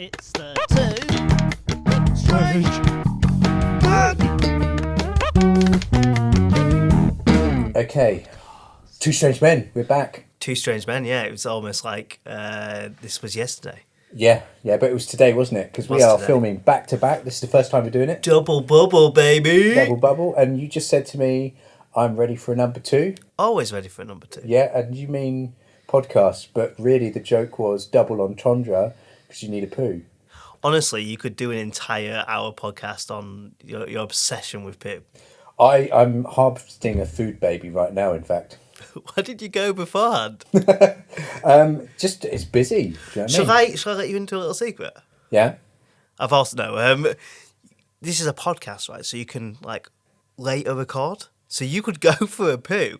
It's the Two Strange. Okay, Two Strange Men, we're back. Two Strange Men, yeah. It was almost like this was yesterday. Yeah, but it was today, wasn't it? Because we are filming back to back. This is the first time we're doing it. Double bubble, baby. Double bubble. And you just said to me, I'm ready for a number two. Always ready for a number two. Yeah, and you mean podcast, but really the joke was double entendre because you need a poo. Honestly, you could do an entire hour podcast on your obsession with poo. I'm harvesting a food baby right now, in fact. Where did you go beforehand? Just, it's busy. Do you know what I mean? Shall I let you into a little secret? Yeah? I've also, no, this is a podcast, right? So you can, later record. So you could go for a poo.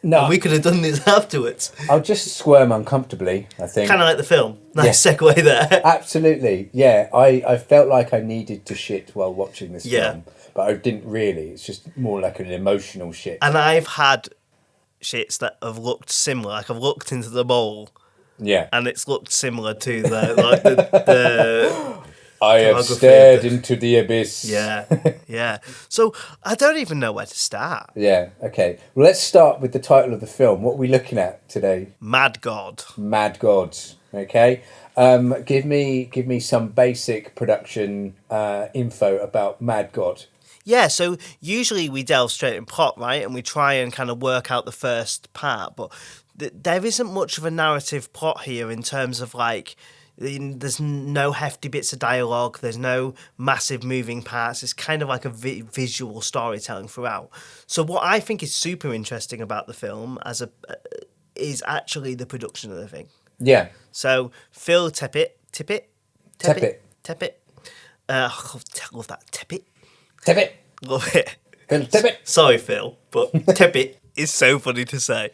No. And we could have done this afterwards. I'll just squirm uncomfortably, I think. Kind of like the film. Nice segue there. Absolutely. Yeah, I felt like I needed to shit while watching this film. But I didn't really. It's just more like an emotional shit. And I've had shits that have looked similar. Like I've looked into the bowl. Yeah. And it's looked similar to the I have stared into the abyss. Yeah. So I don't even know where to start. Yeah, okay. Well, let's start with the title of the film. What are we looking at today? Mad God. Mad Gods, okay. Give me some basic production info about Mad God. Yeah, so usually we delve straight in plot, right? And we try and kind of work out the first part. But there isn't much of a narrative plot here in terms of there's no hefty bits of dialogue. There's no massive moving parts. It's kind of like a visual storytelling throughout. So what I think is super interesting about the film is actually the production of the thing. Yeah. So Phil Tippet. I love that Tippet. Tippet. Love it. Phil Tippet. Sorry, Phil, but Tippet is so funny to say.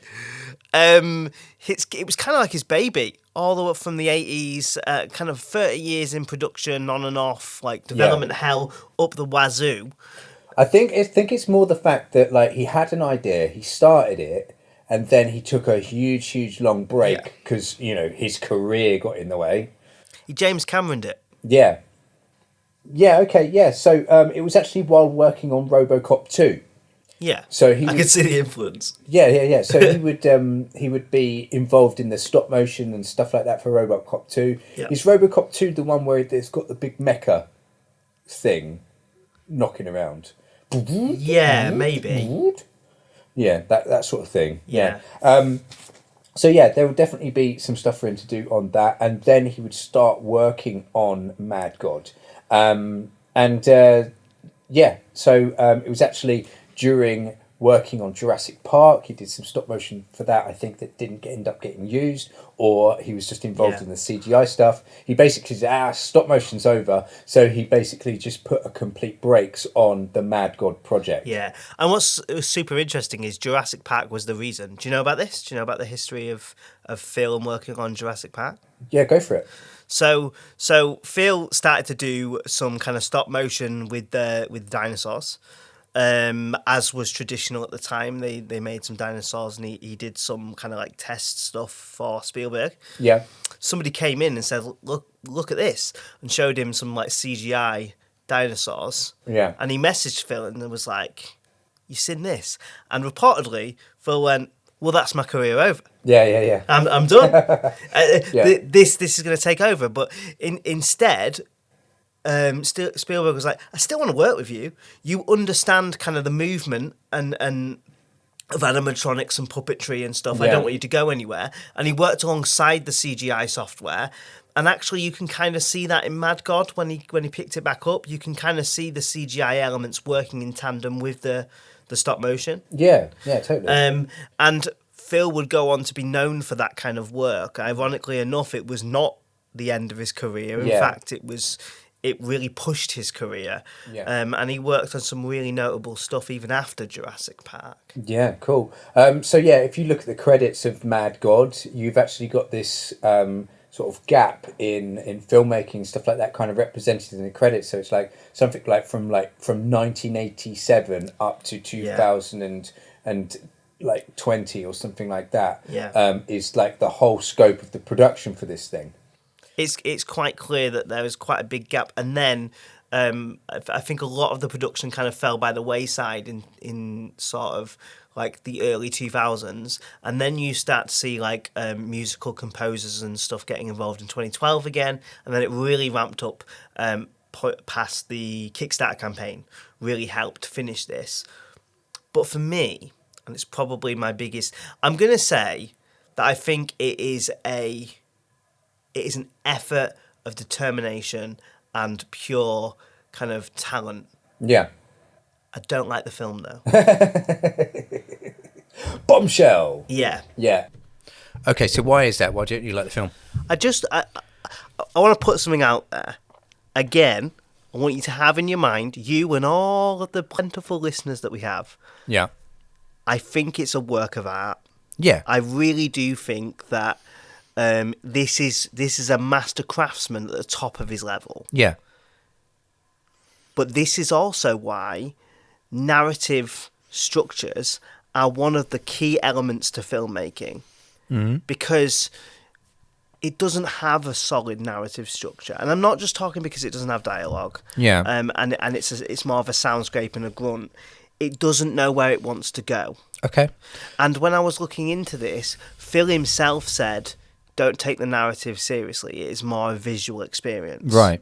It was kind of like his baby, all the way up from the 80s, kind of 30 years in production, on and off, development hell up the wazoo. I think it's more the fact that he had an idea, he started it, and then he took a huge long break because his career got in the way. He James Cameroned it. Yeah. Yeah. Okay. Yeah. So it was actually while working on RoboCop 2. Yeah, so I could see the influence. Yeah. So he would be involved in the stop motion and stuff like that for RoboCop 2. Yeah. Is RoboCop 2 the one where it's got the big mecha thing knocking around? Yeah, maybe. Yeah, that sort of thing. Yeah. So yeah, there would definitely be some stuff for him to do on that, and then he would start working on Mad God. So it was actually during working on Jurassic Park, he did some stop motion for that. I think that didn't end up getting used, or he was just involved in the CGI stuff. He basically said, stop motion's over. So he basically just put a complete brakes on the Mad God project. Yeah. And what's super interesting is Jurassic Park was the reason. Do you know about this? Do you know about the history of film working on Jurassic Park? Yeah, go for it. So Phil started to do some kind of stop motion with dinosaurs. As was traditional at the time, they made some dinosaurs, and he did some kind of test stuff for Spielberg. Yeah. Somebody came in and said, look at this, and showed him some CGI dinosaurs. Yeah. And he messaged Phil and was like, "You seen this?" And reportedly, Phil went, "Well, that's my career over. Yeah. I'm done. This is going to take over." But instead. Spielberg was like, "I still want to work with you. You understand kind of the movement and of animatronics and puppetry and stuff. I don't want you to go anywhere." And he worked alongside the CGI software, and actually you can kind of see that in Mad God when he picked it back up. You can kind of see the CGI elements working in tandem with the stop motion. Yeah, totally. And Phil would go on to be known for that kind of work. Ironically enough, it was not the end of his career. In fact, it really pushed his career. Yeah. And he worked on some really notable stuff even after Jurassic Park. Yeah, cool. If you look at the credits of Mad God, you've actually got this sort of gap in filmmaking, stuff like that kind of represented in the credits. So it's something from 1987 up to 2020 or something like that. Yeah. Is the whole scope of the production for this thing. It's quite clear that there was quite a big gap, and then I think a lot of the production kind of fell by the wayside in sort of like the early 2000s, and then you start to see like musical composers and stuff getting involved in 2012 again, and then it really ramped up past the Kickstarter campaign, really helped finish this. But for me, and it's probably my biggest, I'm going to say that I think it is an effort of determination and pure kind of talent. Yeah. I don't like the film though. Bombshell. Yeah. Yeah. Okay, so why is that? Why don't you like the film? I want to put something out there. Again, I want you to have in your mind, you and all of the plentiful listeners that we have. Yeah. I think it's a work of art. Yeah. I really do think that this is a master craftsman at the top of his level. Yeah. But this is also why narrative structures are one of the key elements to filmmaking. Mm-hmm. Because it doesn't have a solid narrative structure. And I'm not just talking because it doesn't have dialogue. Yeah. And it's more of a soundscape and a grunt. It doesn't know where it wants to go. Okay. And when I was looking into this, Phil himself said, don't take the narrative seriously. It is more a visual experience. Right.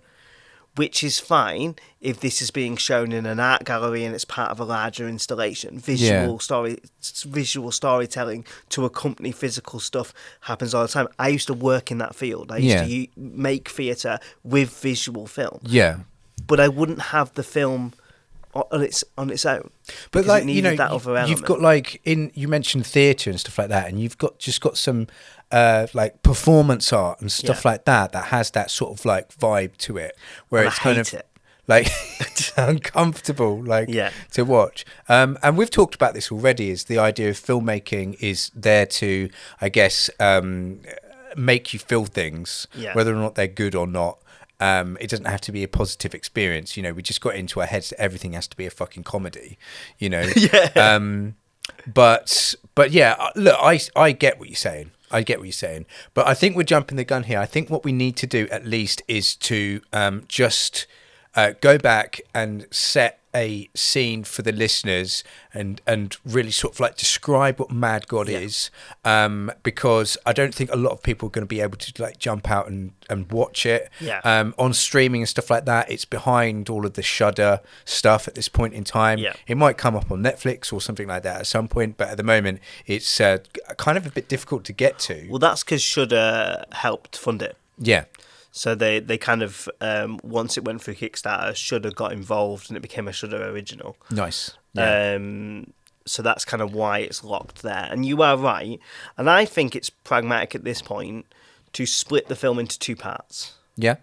Which is fine if this is being shown in an art gallery and it's part of a larger installation. Visual storytelling to accompany physical stuff happens all the time. I used to work in that field. I used to make theatre with visual film. Yeah. But I wouldn't have the film on its own. But like, that other element. You've got like you mentioned theatre and stuff like that, and you've got some like performance art and stuff like that has that sort of like vibe to it, where it's kind of like uncomfortable, like to watch. And we've talked about this already. Is the idea of filmmaking is there to, I guess, make you feel things, whether or not they're good or not. It doesn't have to be a positive experience. We just got into our heads that everything has to be a fucking comedy, But yeah, look, I get what you're saying. But I think we're jumping the gun here. I think what we need to do at least is to just go back and set a scene for the listeners and really sort of like describe what Mad God is, because I don't think a lot of people are going to be able to like jump out and watch it on streaming and stuff like that. It's behind all of the Shudder stuff at this point in time. It might come up on Netflix or something like that at some point, but at the moment it's kind of a bit difficult to get to. Well, that's because Shudder helped fund it. So they kind of, once it went through Kickstarter, Shudder got involved and it became a Shudder original. Nice. So that's kind of why it's locked there. And you are right. And I think it's pragmatic at this point to split the film into two parts. Yeah.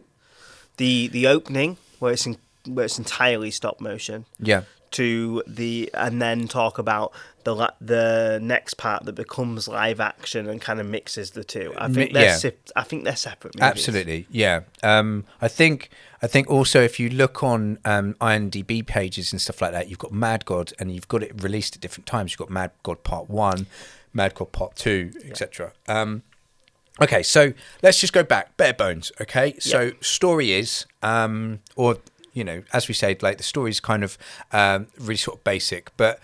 The opening, where it's entirely stop motion. Yeah. And then talk about the next part that becomes live action and kind of mixes the two. I think they're separate movies. Absolutely, yeah. I think also if you look on IMDb pages and stuff like that, you've got Mad God and you've got it released at different times. You've got Mad God Part 1, Mad God Part 2, etc. Okay, so let's just go back, bare bones. Okay, so story is as we said, like the story is kind of really sort of basic, but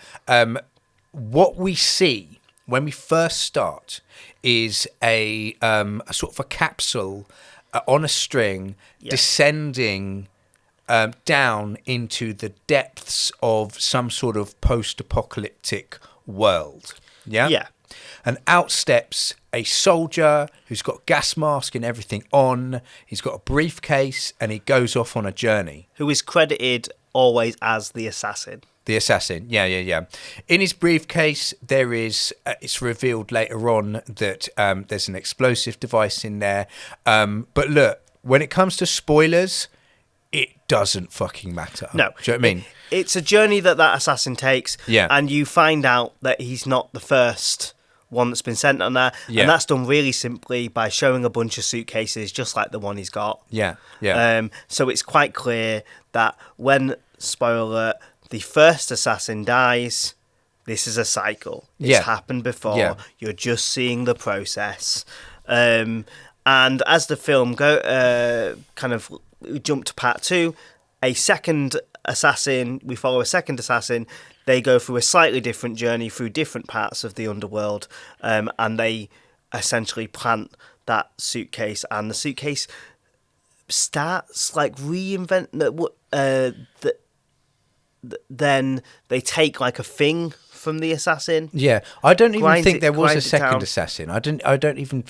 what we see when we first start is a sort of a capsule on a string descending down into the depths of some sort of post-apocalyptic world. Yeah. And out steps a soldier who's got a gas mask and everything on. He's got a briefcase and he goes off on a journey. Who is credited always as the assassin. The assassin, yeah. In his briefcase, there is, it's revealed later on that there's an explosive device in there. But look, when it comes to spoilers, it doesn't fucking matter. No. Do you know what I mean? It's a journey that assassin takes. Yeah. And you find out that he's not the first one that's been sent on there. Yeah. And that's done really simply by showing a bunch of suitcases, just like the one he's got. Yeah. So it's quite clear that when, spoiler alert, the first assassin dies, this is a cycle. It's happened before. Yeah. You're just seeing the process. And And as the film kind of jump to part 2, we follow a second assassin. They go through a slightly different journey through different parts of the underworld, and they essentially plant that suitcase, and the suitcase starts like then they take like a thing from the assassin. Yeah, I don't even think there was a grinds it second down. assassin. I don't even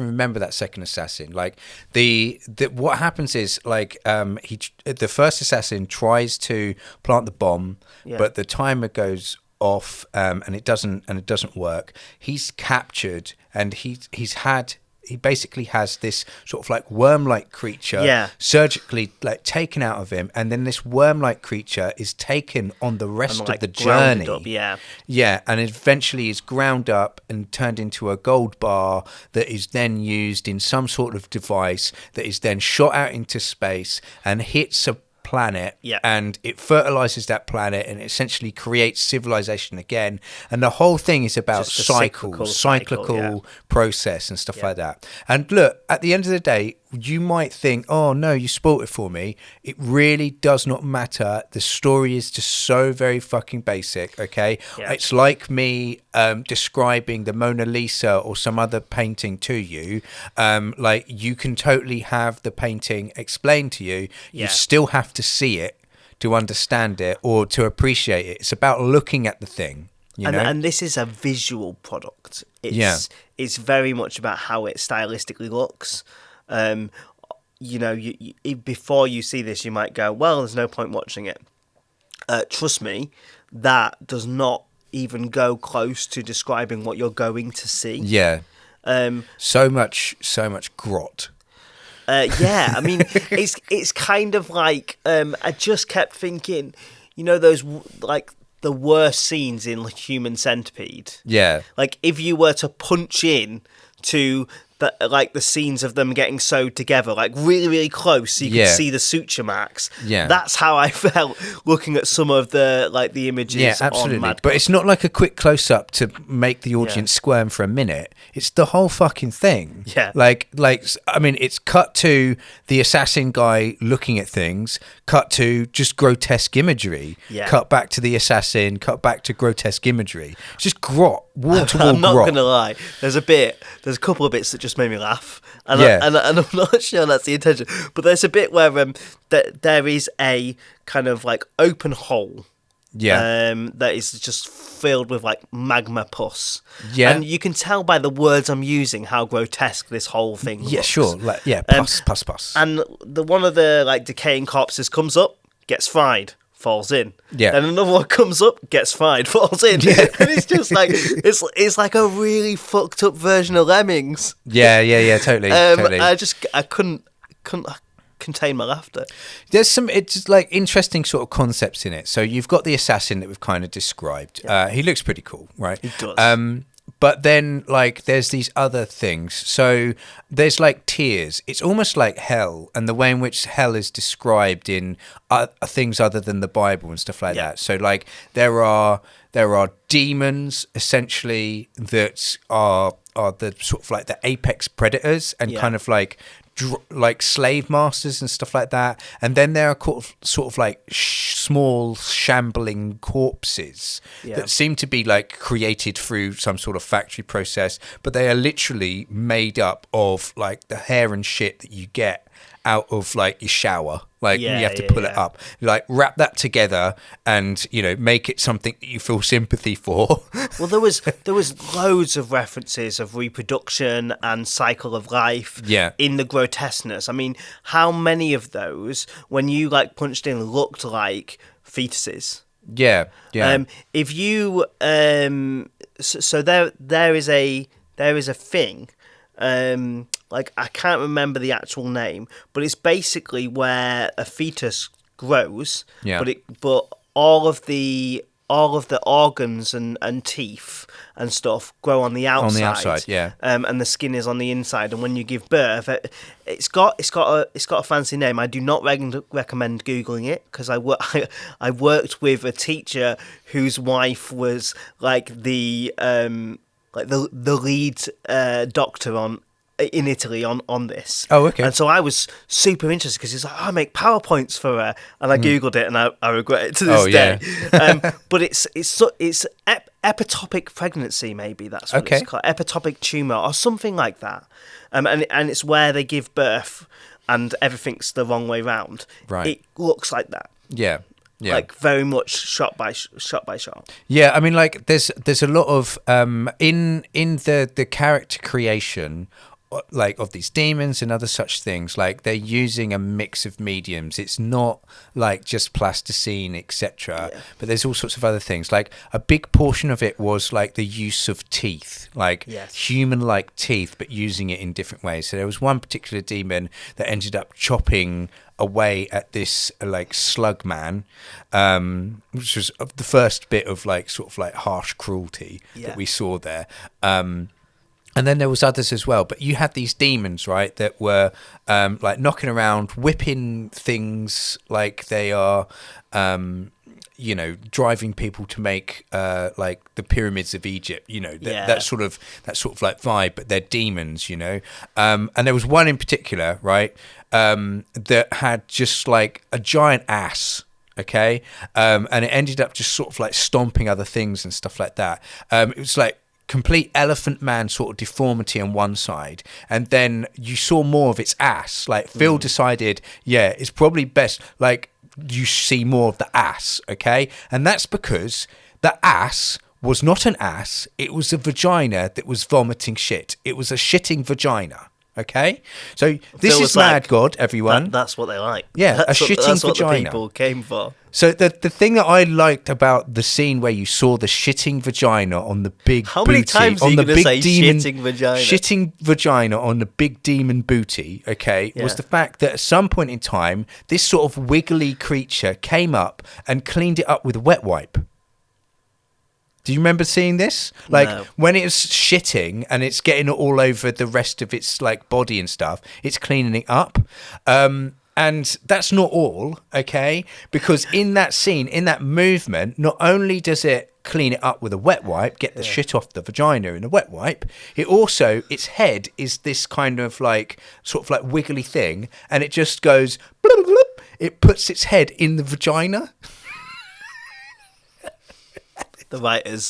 remember that second assassin. Like the what happens is like the first assassin tries to plant the bomb, but the timer goes off and it doesn't work. He's captured and he basically has this sort of like worm-like creature surgically like taken out of him, and then this worm-like creature is taken on the rest of the journey. And eventually is ground up and turned into a gold bar that is then used in some sort of device that is then shot out into space and hits a planet, and it fertilizes that planet and essentially creates civilization again. And the whole thing is about cyclical process and stuff like that. And look, at the end of the day, you might think, oh no, you spoiled it for me. It really does not matter. The story is just so very fucking basic, okay? It's like me describing the Mona Lisa or some other painting to you. Like, you can totally have the painting explained to you. You still have to see it to understand it or to appreciate it. It's about looking at the thing. And this is a visual product. It's very much about how it stylistically looks. Before you see this, you might go, well, there's no point watching it. Trust me, that does not even go close to describing what you're going to see. So much grot. Yeah, I mean, it's kind of like I just kept thinking, those like the worst scenes in Human Centipede. Yeah, like if you were to punch in to the scenes of them getting sewed together, like really, really close, so you could see the suture marks. Yeah, that's how I felt looking at some of the images. Yeah, absolutely. On Mad but it's not like a quick close up to make the audience squirm for a minute. It's the whole fucking thing. Yeah, like I mean, it's cut to the assassin guy looking at things, cut to just grotesque imagery, cut back to the assassin, cut back to grotesque imagery. It's just grot. I'm not going to lie. There's a couple of bits that just made me laugh, and I'm not sure that's the intention. But there's a bit where there is a kind of like open hole, that is just filled with like magma pus. And you can tell by the words I'm using how grotesque this whole thing looks. Yeah, sure. Pus. And one of the like decaying corpses comes up, gets fried, falls in. Then another one comes up, gets fried, falls in. And it's just like it's like a really fucked up version of Lemmings. Totally. I couldn't contain my laughter. There's some it's like interesting sort of concepts in it. So you've got the assassin that we've kind of described. He looks pretty cool, right? He does. But then, like, there's these other things. So there's, like, tears. It's almost like hell, and the way in which hell is described in things other than the Bible and stuff like that. So, like, there are demons, essentially, that are the sort of, like, the apex predators and kind of, like slave masters and stuff like that. And then there are sort of like small shambling corpses that seem to be like created through some sort of factory process, but they are literally made up of like the hair and shit that you get out of like your shower. Like you have to pull it up, like wrap that together and, make it something that you feel sympathy for. Well, there was loads of references of reproduction and cycle of life in the grotesqueness. I mean, how many of those, when you like punched in, looked like fetuses? If you so there is a thing. Like I can't remember the actual name, but it's basically where a fetus grows. But all of the organs and teeth and stuff grow on the outside. And the skin is on the inside. And when you give birth, it's got a fancy name. I do not recommend googling it because I worked with a teacher whose wife was like the lead doctor on in Italy on this. Oh, okay. And so I was super interested because he's like, I make PowerPoints for her, and I googled it, and I regret it to this day. But it's epitopic pregnancy, maybe that's what it's called, epitopic tumor or something like that. And it's where they give birth, and everything's the wrong way round. Right. It looks like that. Yeah. Yeah. Like very much shot by shot. Yeah, I mean, like there's a lot of in the character creation, like of these demons and other such things. Like they're using a mix of mediums. It's not like just plasticine, etc. Yeah. But there's all sorts of other things. Like a big portion of it was like the use of teeth, like human-like teeth, but using it in different ways. So there was one particular demon that ended up chopping away at this like slug man, which was the first bit of like sort of like harsh cruelty that we saw there. And then there was others as well, but you had these demons, right, that were like knocking around, whipping things like they are, driving people to make like the pyramids of Egypt, that sort of like vibe, but they're demons, and there was one in particular, right, that had just like a giant ass. Okay. And it ended up just sort of like stomping other things and stuff like that. It was like complete elephant man sort of deformity on one side, and then you saw more of its ass. Like Phil decided, it's probably best like you see more of the ass, okay? And that's because the ass was not an ass, it was a vagina that was vomiting shit. It was a shitting vagina. Okay, so this is mad god, everyone. That's what they like. Yeah, that's a shitting that's vagina. What the people came for. So the thing that I liked about the scene where you saw the shitting vagina on the big How booty, many times are you going to say shitting vagina? Shitting vagina on the big demon booty, was the fact that at some point in time, this sort of wiggly creature came up and cleaned it up with a wet wipe. Do you remember seeing this? Like when it's shitting and it's getting it all over the rest of its like body and stuff, it's cleaning it up. And that's not all, okay? Because in that scene, in that movement, not only does it clean it up with a wet wipe, get the shit off the vagina in a wet wipe, it also, its head is this kind of like, sort of like wiggly thing, and it just goes, bloop, bloop, it puts its head in the vagina. The writers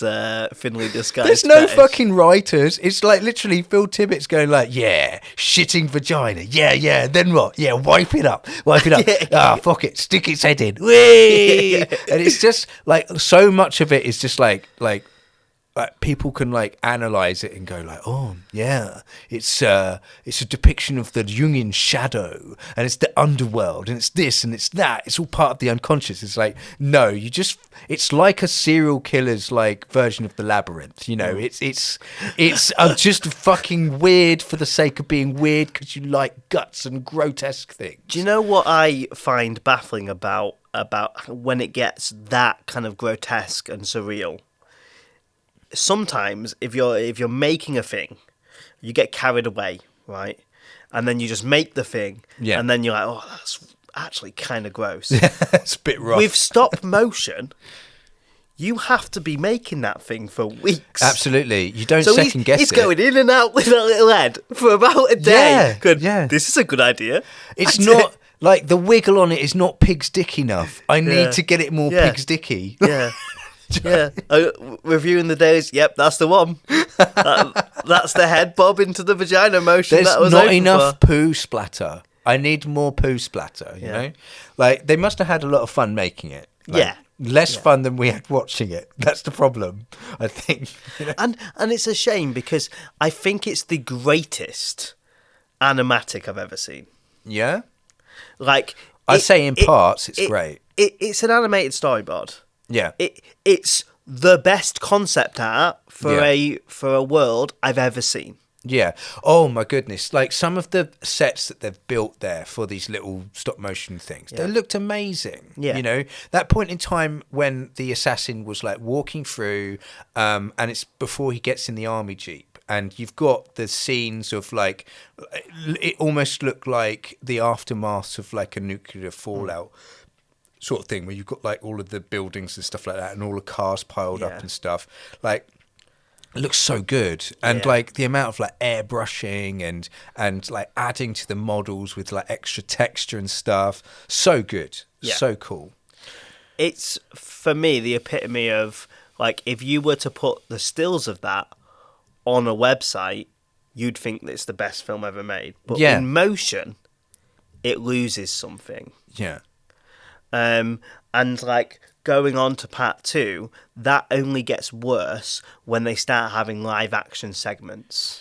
thinly disguised. There's no fucking writers. It's like literally Phil Tippett's going like, shitting vagina. Yeah. Then what? Yeah, wipe it up. Fuck it. Stick its head in. Whee! And it's just like so much of it is just like people can like analyze it and go like, oh yeah, it's a depiction of the Jungian shadow, and it's the underworld, and it's this and it's that. It's all part of the unconscious. It's like, no, it's like a serial killer's like version of the labyrinth. It's just fucking weird for the sake of being weird because you like guts and grotesque things. Do you know what I find baffling about when it gets that kind of grotesque and surreal? Sometimes if you're making a thing, you get carried away, right? And then you just make the thing, and then you're like, oh, that's actually kind of gross. It's a bit rough. With stop motion, you have to be making that thing for weeks. Absolutely. You don't second guess it. He's going in and out with that little head for about a day. This is a good idea. It's not like the wiggle on it is not pig's dick enough. I need to get it more pig's dicky. Yeah. Yeah, reviewing the days. Yep, that's the one. That's the head bob into the vagina motion. There's that was not enough poo splatter. I need more poo splatter. You know, like they must have had a lot of fun making it. Like, less fun than we had watching it. That's the problem, I think. And it's a shame because I think it's the greatest animatic I've ever seen. Yeah, like I say in parts, it's great. It's an animated storyboard. Yeah, it's the best concept art for a world I've ever seen. Yeah. Oh my goodness! Like some of the sets that they've built there for these little stop motion things, they looked amazing. Yeah. That point in time when the assassin was like walking through, and it's before he gets in the army jeep. And you've got the scenes of like, it almost looked like the aftermath of like a nuclear fallout. Sort of thing where you've got like all of the buildings and stuff like that and all the cars piled up and stuff. Like It looks so good, and Yeah. like the amount of like airbrushing and like adding to the models with like extra texture and stuff, so good, Yeah. so cool. It's, for me, the epitome of, like, if you were to put the stills of that on a website, you'd think that it's the best film ever made. But Yeah. in motion, it loses something. Yeah, And like going on to part 2, that only gets worse when they start having live action segments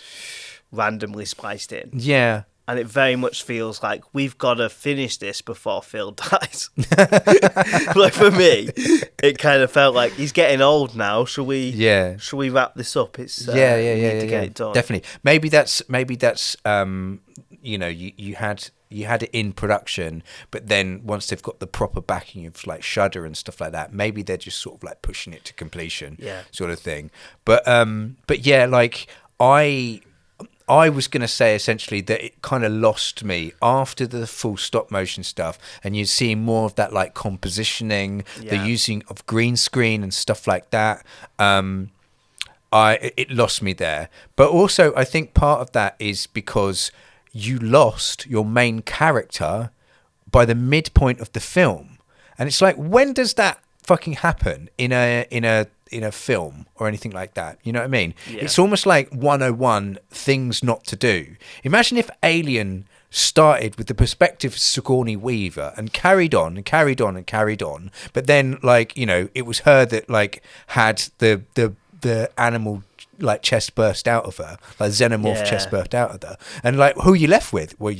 randomly spliced in. yeah. And it very much feels like we've got to finish this before Phil dies. Like, for me, it kind of felt like he's getting old now. Shall we? Yeah. Shall we wrap this up? It's Yeah, we need to get it done. Definitely. Maybe that's you know, you had it in production, but then once they've got the proper backing of like Shudder and stuff like that, maybe they're just sort of like pushing it to completion, sort of thing. But yeah, like I was going to say essentially that it kind of lost me after the full stop motion stuff, and you're seeing more of that like compositioning, the using of green screen and stuff like that. It lost me there. But also I think part of that is because you lost your main character by the midpoint of the film. And it's like, when does that fucking happen in a film or anything like that? You know what I mean? Yeah. It's almost like 101 things not to do. Imagine if Alien started with the perspective of Sigourney Weaver and carried on and carried on and carried on, but then, like, you know, it was her that like had the animal like chest burst out of her, like xenomorph chest burst out of her, and like who are you left with? Well,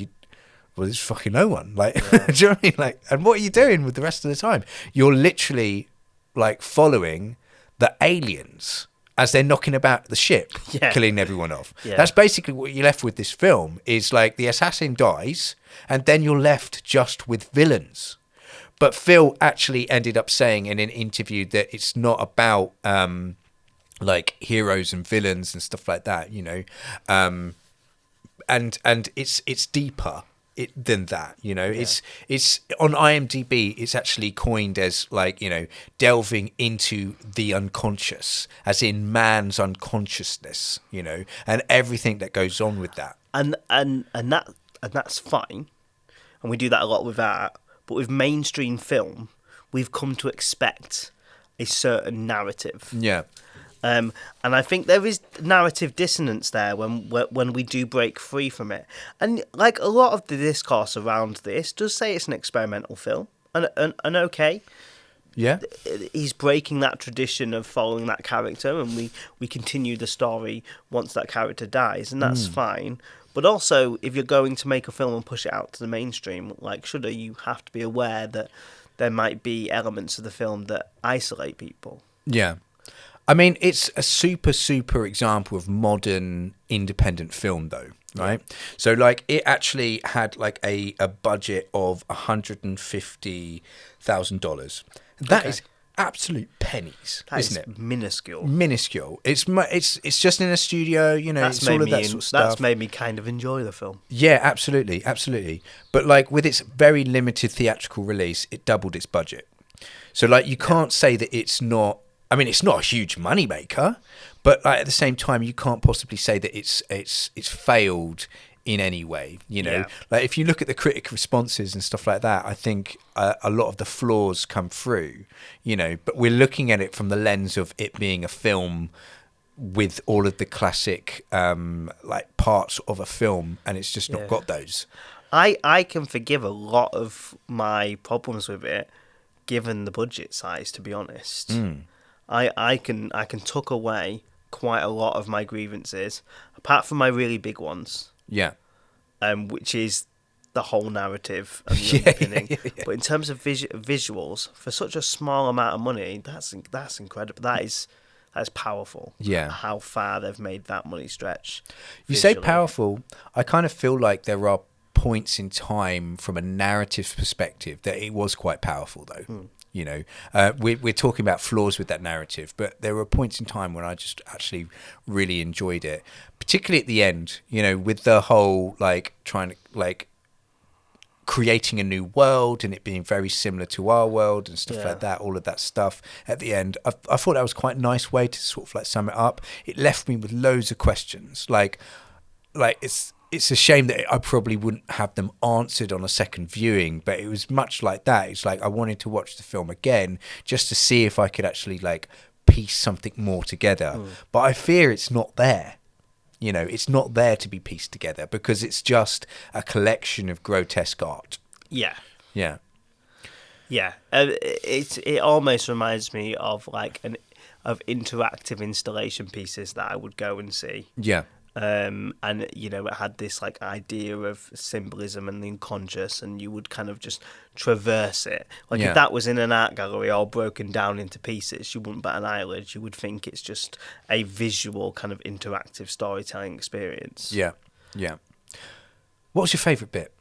there's fucking no one. Like, do you know what I mean? Like, and what are you doing with the rest of the time? You're literally like following the aliens as they're knocking about the ship, killing everyone off. Yeah. That's basically what you're left with. This film is like the assassin dies, and then you're left just with villains. But Phil actually ended up saying in an interview that it's not about like heroes and villains and stuff like that, you know, and it's deeper than that, you know. It's on IMDb, it's actually coined as like, you know, delving into the unconscious, as in man's unconsciousness, you know, and everything that goes on with that. And that's fine, and we do that a lot with art. But with mainstream film, we've come to expect a certain narrative. Yeah. And I think there is narrative dissonance there when we do break free from it. And like a lot of the discourse around this does say it's an experimental film, and okay. Yeah. He's breaking that tradition of following that character, and we continue the story once that character dies, and that's fine. But also, if you're going to make a film and push it out to the mainstream, like Shudder, you have to be aware that there might be elements of the film that isolate people. Yeah. I mean, it's a super example of modern independent film, though, right? So, like, it actually had like a budget of $150,000. That is absolute pennies, isn't it? Minuscule. Minuscule. It's just in a studio, you know. It's all of that sort of stuff. That's made me kind of enjoy the film. Yeah, absolutely. But like with its very limited theatrical release, it doubled its budget. So like you can't say that it's not. I mean, it's not a huge moneymaker, but like at the same time, you can't possibly say that it's failed in any way. You know, like if you look at the critic responses and stuff like that, I think a lot of the flaws come through. You know, but we're looking at it from the lens of it being a film with all of the classic like parts of a film, and it's just not got those. I can forgive a lot of my problems with it, given the budget size. To be honest. I can tuck away quite a lot of my grievances, apart from my really big ones. Yeah. Which is the whole narrative and the underpinning. But in terms of visuals, for such a small amount of money, that's incredible. That is powerful. Yeah. How far they've made that money stretch. You say powerful, I kind of feel like there are points in time from a narrative perspective that it was quite powerful, though. You know, we're talking about flaws with that narrative, but there were points in time when I just actually really enjoyed it, particularly at the end, you know, with the whole like trying to like creating a new world and it being very similar to our world and stuff Yeah. like that, all of that stuff at the end. I thought that was quite a nice way to sort of like sum it up. It left me with loads of questions. Like it's a shame that I probably wouldn't have them answered on a second viewing, but it was much like that. It's like I wanted to watch the film again just to see if I could actually like piece something more together. But I fear it's not there. You know, it's not there to be pieced together because it's just a collection of grotesque art. Yeah. Yeah. Yeah. It almost reminds me of like of interactive installation pieces that I would go and see. Yeah. And you know, it had this like idea of symbolism and the unconscious, and you would kind of just traverse it. Like Yeah. if that was in an art gallery all broken down into pieces, you wouldn't bat an eyelid. You would think it's just a visual kind of interactive storytelling experience. Yeah. Yeah. What was your favourite bit?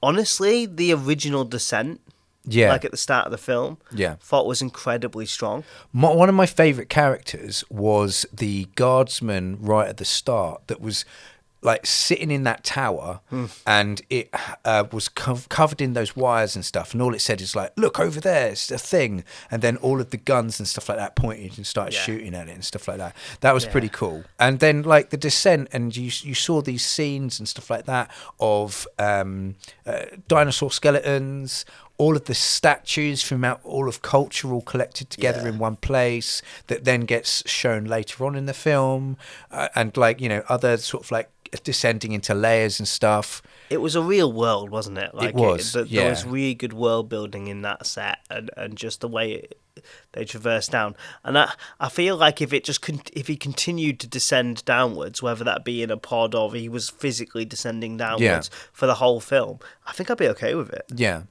Honestly, the original descent. Yeah. Like at the start of the film. Yeah. Thought was incredibly strong. One of my favourite characters was the guardsman right at the start that was like sitting in that tower and it was covered in those wires and stuff, and all it said is like, look over there, it's a thing, and then all of the guns and stuff like that pointed and started shooting at it and stuff like that. That was pretty cool. And then like the descent, and you saw these scenes and stuff like that of dinosaur skeletons, all of the statues from all of culture all collected together in one place that then gets shown later on in the film, and like, you know, other sort of like descending into layers and stuff. It was a real world, wasn't it? Like it was. There was really good world building in that set, and just the way they traversed down. And I feel like if he continued to descend downwards, whether that be in a pod or he was physically descending downwards for the whole film, I think I'd be okay with it. Yeah.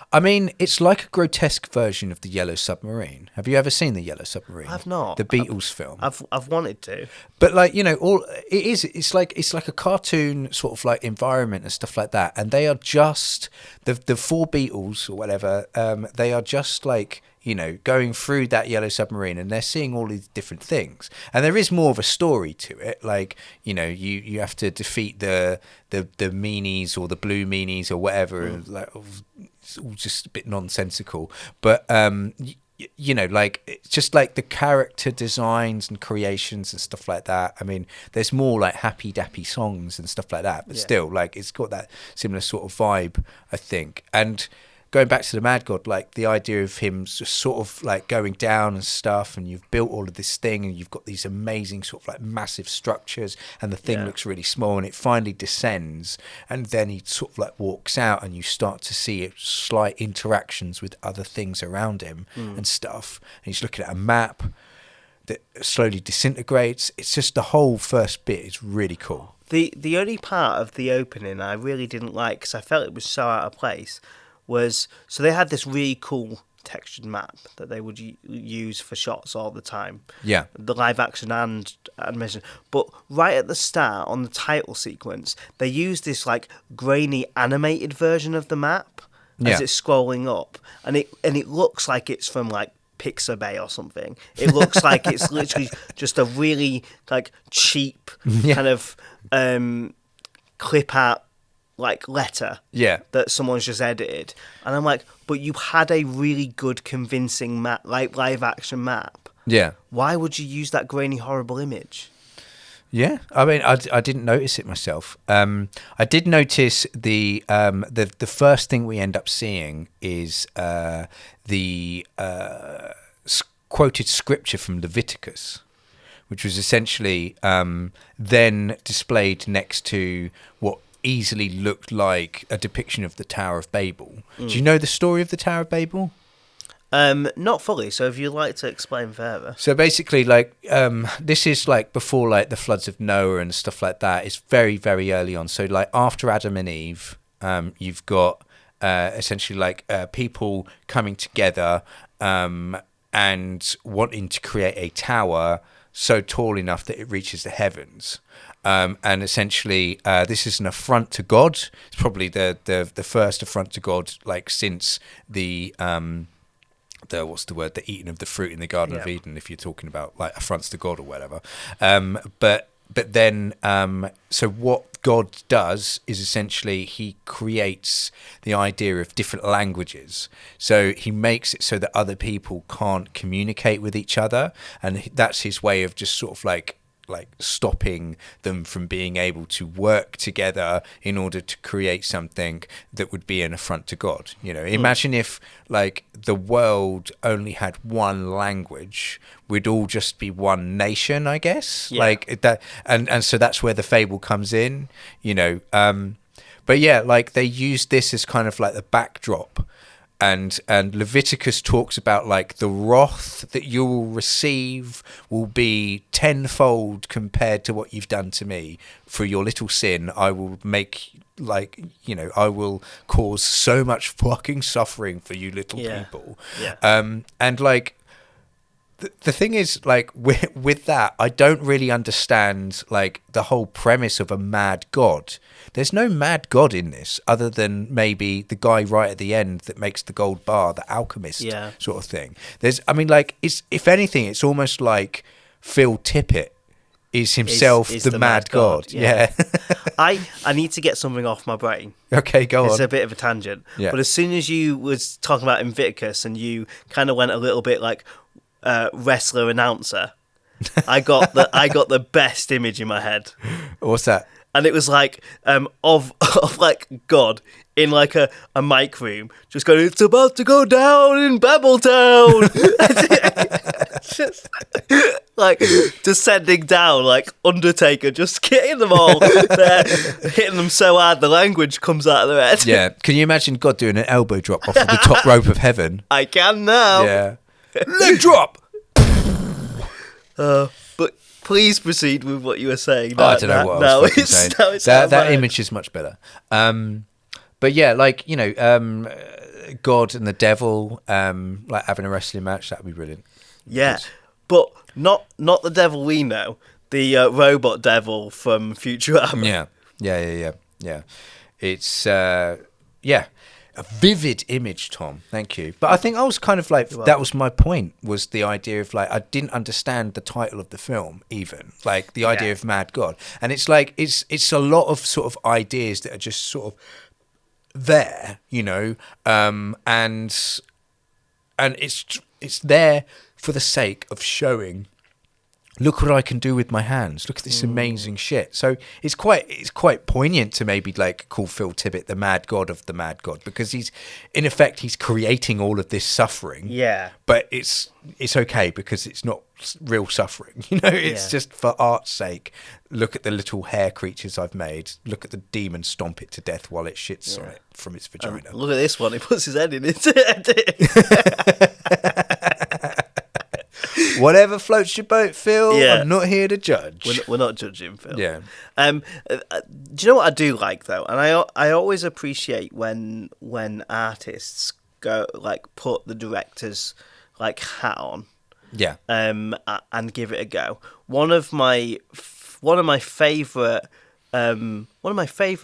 I mean, it's like a grotesque version of the Yellow Submarine. Have you ever seen the Yellow Submarine? I've not. The Beatles film. I've wanted to. But like, you know, it's like a cartoon sort of like environment and stuff like that. And they are just the four Beatles or whatever. They are just like, you know, going through that Yellow Submarine, and they're seeing all these different things. And there is more of a story to it. Like, you know, you have to defeat the meanies or the blue meanies or whatever. And like, it's all just a bit nonsensical. But you know, like, it's just like the character designs and creations and stuff like that. I mean, there's more like happy dappy songs and stuff like that, but still, like, it's got that similar sort of vibe, I think. And going back to the Mad God, like the idea of him just sort of like going down and stuff, and you've built all of this thing, and you've got these amazing sort of like massive structures, and the thing looks really small, and it finally descends, and then he sort of like walks out, and you start to see slight interactions with other things around him and stuff. And he's looking at a map that slowly disintegrates. It's just the whole first bit is really cool. The only part of the opening I really didn't like, because I felt it was so out of place, was, so they had this really cool textured map that they would use for shots all the time. Yeah. The live action and animation. But right at the start, on the title sequence, they used this like grainy animated version of the map as it's scrolling up. And it looks like it's from like Pixabay or something. It looks like it's literally just a really like cheap kind of clip art like letter that someone's just edited. And I'm like, but you had a really good convincing map, like live action map. Yeah. Why would you use that grainy horrible image? Yeah, I mean, I didn't notice it myself. I did notice the first thing we end up seeing is the quoted scripture from Leviticus, which was essentially then displayed next to what easily looked like a depiction of the Tower of Babel. Do you know the story of the Tower of Babel? Not fully, so if you'd like to explain further. So basically, like, this is like before like the floods of Noah and stuff like that. It's very, very early on. So like after Adam and Eve, you've got essentially like people coming together and wanting to create a tower so tall enough that it reaches the heavens. And essentially, this is an affront to God. It's probably the first affront to God, like since the what's the word? The eating of the fruit in the Garden of Eden. If you're talking about like affronts to God or whatever. But then, so what God does is essentially he creates the idea of different languages. So he makes it so that other people can't communicate with each other, and that's his way of just sort of like stopping them from being able to work together in order to create something that would be an affront to God. You know, imagine if like the world only had one language, we'd all just be one nation, I guess. Yeah. Like that, and so that's where the fable comes in, you know. But yeah, like they used this as kind of like the backdrop. And Leviticus talks about like the wrath that you will receive will be tenfold compared to what you've done to me. For your little sin, I will make like, you know, I will cause so much fucking suffering for you little people. Yeah. And like the thing is, like with that, I don't really understand like the whole premise of a mad god. There's no mad god in this, other than maybe the guy right at the end that makes the gold bar, the alchemist sort of thing. I mean, like, it's, if anything, it's almost like Phil Tippett is himself is the mad god. Yeah. I need to get something off my brain. Okay, go on. It's a bit of a tangent. Yeah. But as soon as you was talking about Invictus and you kind of went a little bit like wrestler announcer, I got the best image in my head. What's that? And it was like of like God in like a mic room, just going, "It's about to go down in Babbletown." Just like descending down like Undertaker, just getting them all there, hitting them so hard the language comes out of their head. Yeah, can you imagine God doing an elbow drop off of the top rope of heaven? I can now. Yeah, leg drop. But please proceed with what you were saying. I don't know what I was saying. That image is much better. But yeah, like, you know, God and the devil, like having a wrestling match, that would be brilliant. Yeah, but not the devil we know, the robot devil from Futurama. Yeah. It's a vivid image, Tom. Thank you. But I think I was kind of like, that was my point, was the idea of like, I didn't understand the title of the film even, like the idea of Mad God. And it's like, it's a lot of sort of ideas that are just sort of there, you know, and it's there for the sake of showing, look what I can do with my hands. Look at this amazing shit. So it's quite poignant to maybe like call Phil Tippett the mad god of the mad god, because he's creating all of this suffering. Yeah. But it's okay because it's not real suffering. You know, it's just for art's sake. Look at the little hair creatures I've made. Look at the demon stomp it to death while it shits on it from its vagina. Look at this one. He puts his head in it. Whatever floats your boat, Phil. I'm not here to judge. We're not judging, Phil. Yeah. Do you know what I do like though? And I always appreciate when artists go like put the director's like hat on. Yeah. And give it a go. One of my favorite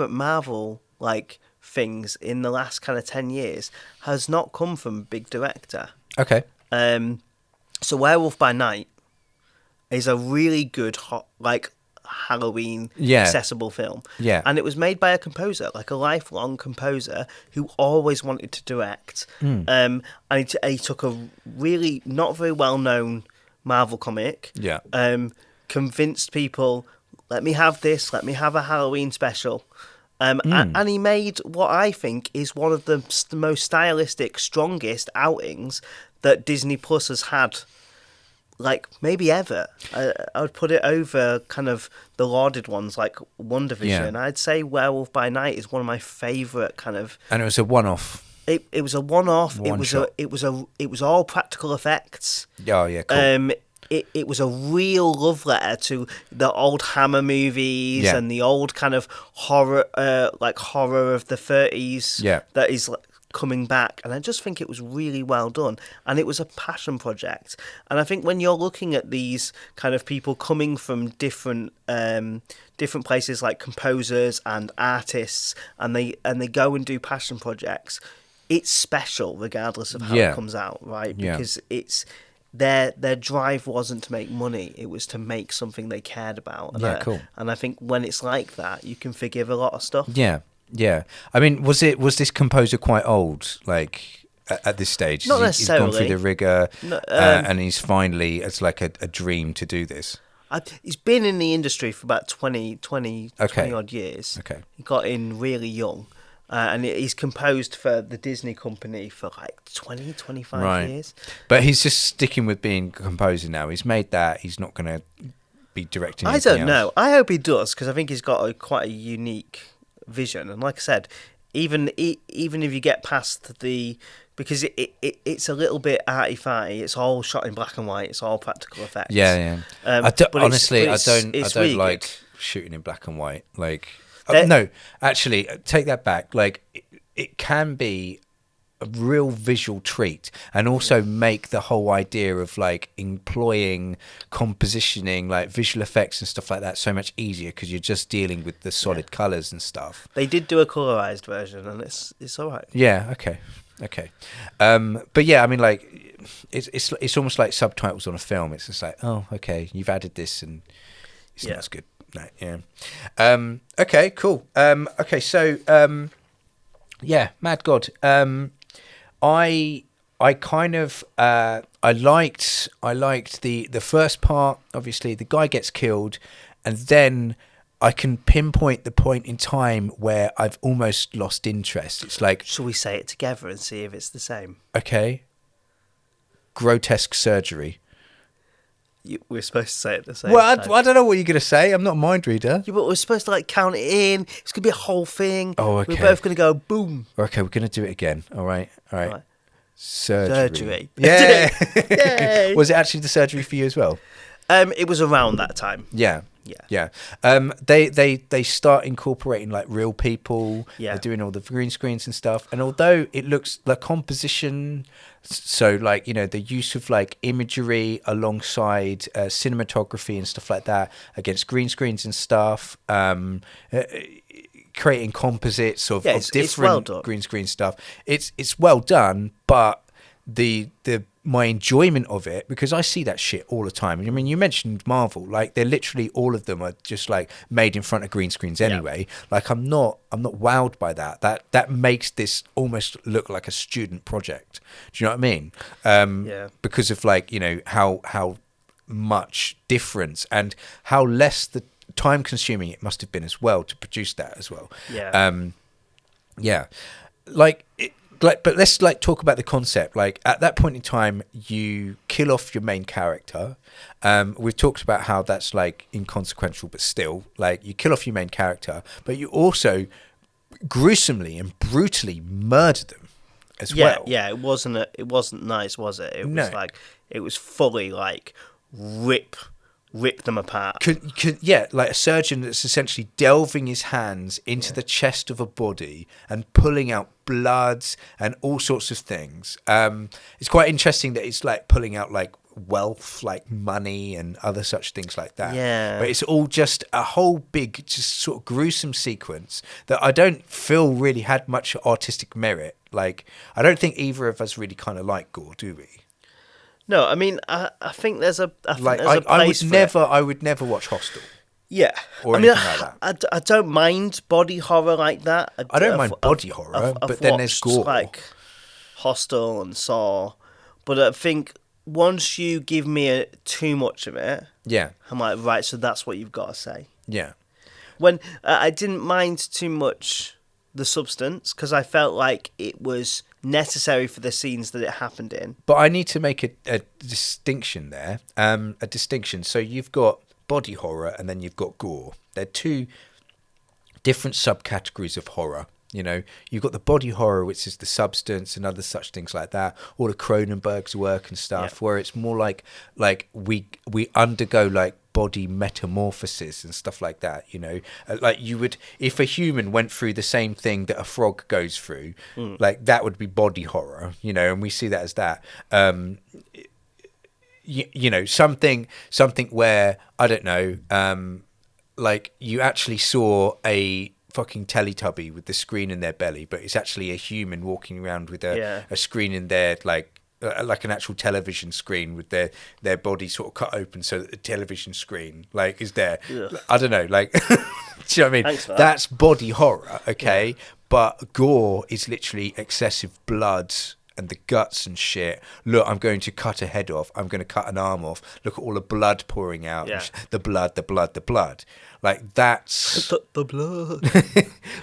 Marvel like things in the last kind of 10 years has not come from a big director. Okay. So Werewolf by Night is a really good Halloween accessible film. Yeah. And it was made by a composer, like a lifelong composer who always wanted to direct. And he took a really not very well known Marvel comic. Yeah. Convinced people, let me have this, let me have a Halloween special. And he made what I think is one of the most stylistic, strongest outings that Disney Plus has had, like, maybe ever. I would put it over kind of the lauded ones like WandaVision. I'd say Werewolf by Night is one of my favourite kind of... And it was a one-off. It was a one-off. One-shot. It was all practical effects. Oh, yeah, cool. It was a real love letter to the old Hammer movies and the old kind of horror, horror of the 30s that is coming back. And I just think it was really well done. And it was a passion project. And I think when you're looking at these kind of people coming from different places, like composers and artists, and they go and do passion projects, it's special regardless of how it comes out, right? Because their drive wasn't to make money; it was to make something they cared about. And Cool. And I think when it's like that, you can forgive a lot of stuff. Yeah. I mean, was this composer quite old? Like at this stage, Not necessarily. He's gone through the rigor, No, and he's finally, it's like a dream to do this. He's been in the industry for about 20 odd years. Okay. He got in really young. And he's composed for the Disney company for like 20, 25 years. But he's just sticking with being a composer now. He's made that. He's not going to be directing. I don't know. I hope he does, because I think he's got quite a unique vision. And like I said, even if you get past because it's a little bit arty-farty. It's all shot in black and white. It's all practical effects. Yeah. I don't really like good. shooting in black and white. Like, no, actually, take that back. Like, it can be a real visual treat, and also make the whole idea of like employing compositioning, like visual effects and stuff like that, so much easier, because you're just dealing with the solid colours and stuff. They did do a colorized version, and it's all right. Yeah. Okay. But yeah, I mean, like, it's almost like subtitles on a film. It's just like, oh, okay, you've added this, and it's not as good. No, yeah. Okay, cool. Okay, so yeah, Mad God. I kind of I liked the first part. Obviously, the guy gets killed, and then I can pinpoint the point in time where I've almost lost interest. It's like, shall we say it together and see if it's the same? Okay. Grotesque surgery. We're supposed to say it the same. Well, time. I don't know what you're going to say. I'm not a mind reader. Yeah, but we're supposed to like count it in. It's going to be a whole thing. Oh, okay. We're both going to go boom. Okay, we're going to do it again. All right. Surgery. Yeah. Yay. Was it actually the surgery for you as well? It was around that time. Yeah. They start incorporating like real people. Yeah. They're doing all the green screens and stuff. And although it looks like composition, so like, you know, the use of like imagery alongside cinematography and stuff like that against green screens and stuff, creating composites of different green screen stuff. It's well done, but my enjoyment of it, because I see that shit all the time. I mean, you mentioned Marvel, like they're literally all of them are just like made in front of green screens anyway. Yeah. Like I'm not wowed by that. That makes this almost look like a student project. Do you know what I mean? Because of like, you know, how much difference and how less the time consuming it must have been as well to produce that as well. But let's like talk about the concept. Like at that point in time, you kill off your main character. We've talked about how that's like inconsequential, but still, like you kill off your main character, but you also gruesomely and brutally murder them as well. Yeah, it wasn't nice, was it? It was like it was fully like rip them apart. Like a surgeon that's essentially delving his hands into the chest of a body and pulling out blood and all sorts of things. It's quite interesting that it's like pulling out like wealth, like money and other such things like that. Yeah. But it's all just a whole big, just sort of gruesome sequence that I don't feel really had much artistic merit. Like, I don't think either of us really kind of like gore, do we? No, I mean, I think there's a place I would never watch Hostel. Yeah, or anything like that. I don't mind body horror like that. I don't mind body horror, but then there's gore, like Hostel and Saw. But I think once you give me too much of it, I'm like, right, so that's what you've got to say. Yeah. When I didn't mind too much the substance, because I felt like it was necessary for the scenes that it happened in. But I need to make a distinction there. So you've got body horror and then you've got gore. They're two different subcategories of horror. You know, you've got the body horror, which is the substance and other such things like that, all of Cronenberg's work and stuff, where it's more like we undergo like body metamorphosis and stuff like that. You know, like you would, if a human went through the same thing that a frog goes through, like that would be body horror. You know, and we see that as that. You know, something where I don't know, like you actually saw a fucking Teletubby with the screen in their belly, but it's actually a human walking around with a screen in their like like an actual television screen with their body sort of cut open so that the television screen like is there. Ugh. I don't know, like, do you know what I mean? Thanks for that. That's body horror, okay? But gore is literally excessive blood and the guts and shit. Look, I'm going to cut a head off. I'm going to cut an arm off. Look at all the blood pouring out. Yeah. The blood. Like, that's... the blood.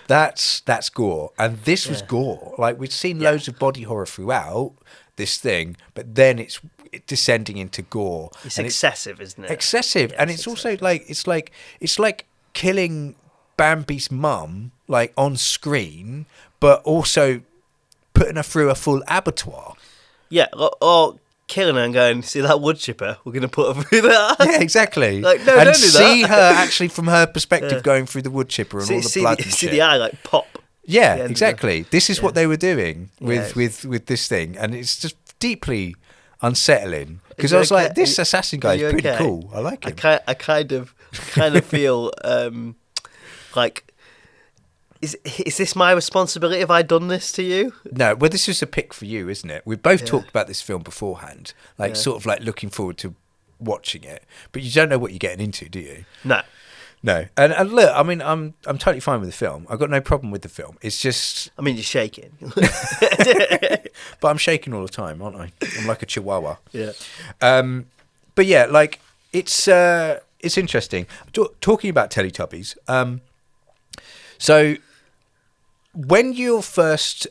that's gore. And this was gore. Like, we've seen loads of body horror throughout this thing, but then it's descending into gore. It's excessive, isn't it? Excessive. And it's also like, it's like killing Bambi's mum, like, on screen, but also putting her through a full abattoir. Yeah, or killing her and going, see that wood chipper? We're going to put her through that. Yeah, exactly. Like, no, and don't do see that. her actually from her perspective going through the wood chipper and all the blood and see shit. the eye like pop. Yeah, exactly. This is what they were doing Yeah. with this thing, and it's just deeply unsettling because you I was okay? like, this assassin guy is pretty cool. I like him. I kind of feel like. Is this my responsibility? Have I done this to you? No, well, this is a pick for you, isn't it? We've both talked about this film beforehand, like sort of like looking forward to watching it, but you don't know what you're getting into, do you? No. No, and look, I mean, I'm totally fine with the film. I've got no problem with the film. It's just, I mean, you're shaking. but I'm shaking all the time, aren't I? I'm like a chihuahua. Yeah. But yeah, like it's interesting. Talking about Teletubbies. So when you're first,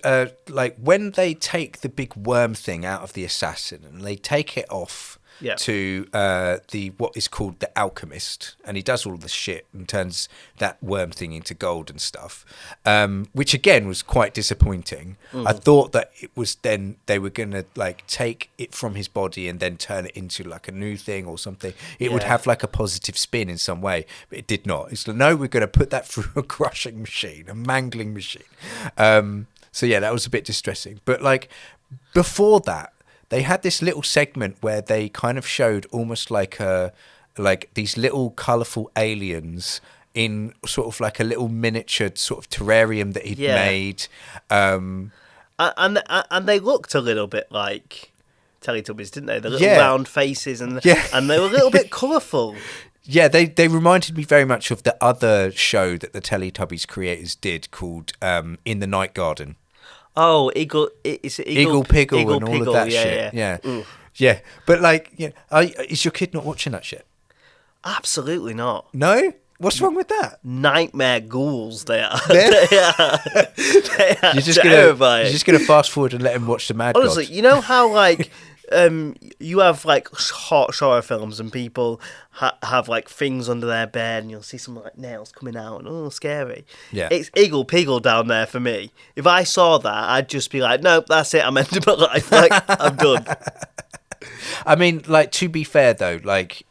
like when they take the big worm thing out of the assassin and they take it off to the what is called the alchemist, and he does all the shit and turns that worm thing into gold and stuff, which again was quite disappointing. I thought that it was then they were gonna like take it from his body and then turn it into like a new thing or something. It would have like a positive spin in some way, but it did not. It's like, no, we're gonna put that through a crushing machine, a mangling machine. So yeah, that was a bit distressing. But like before that, they had this little segment where they kind of showed almost like these little colourful aliens in sort of like a little miniature sort of terrarium that he'd made. And they looked a little bit like Teletubbies, didn't they? The little round faces and they were a little bit colourful. Yeah, they reminded me very much of the other show that the Teletubbies creators did called In the Night Garden. Oh, Eagle Piggle and all of that shit. Yeah. But like, is your kid not watching that shit? Absolutely not. No? What's wrong with that? Nightmare ghouls, they are. Yeah? They are You're just gonna fast forward and let him watch the Mad God. Honestly, you know how like you have like hot horror films and people have like things under their bed and you'll see some like nails coming out and scary. Yeah, it's Eagle Piggle down there for me. If I saw that, I'd just be like, nope, that's it. I'm ending my life. Like I'm done. I mean, like to be fair though, like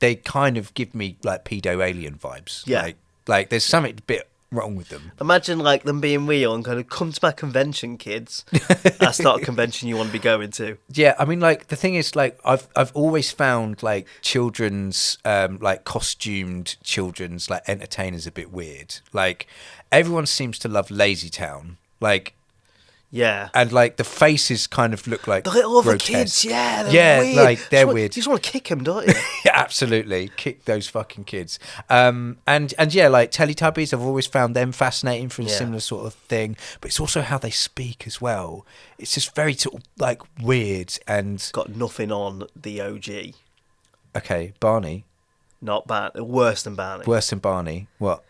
they kind of give me like pedo alien vibes. Yeah, like there's something a bit wrong with them. Imagine like them being real and kind of come to my convention, kids. That's not a convention you want to be going to. Yeah, I mean, like the thing is, like I've always found like children's, like costumed children's like entertainers a bit weird. Like everyone seems to love Lazy Town, like. Yeah, and like the faces kind of look like the little other grotesque. kids. They're weird. Like they're weird. You just want to kick them, don't you? Yeah, absolutely, kick those fucking kids. And yeah, like Teletubbies, I've always found them fascinating for a similar sort of thing. But it's also how they speak as well. It's just very sort of like weird and got nothing on the OG. Okay, Barney. Not bad. Worse than Barney. Worse than Barney. What?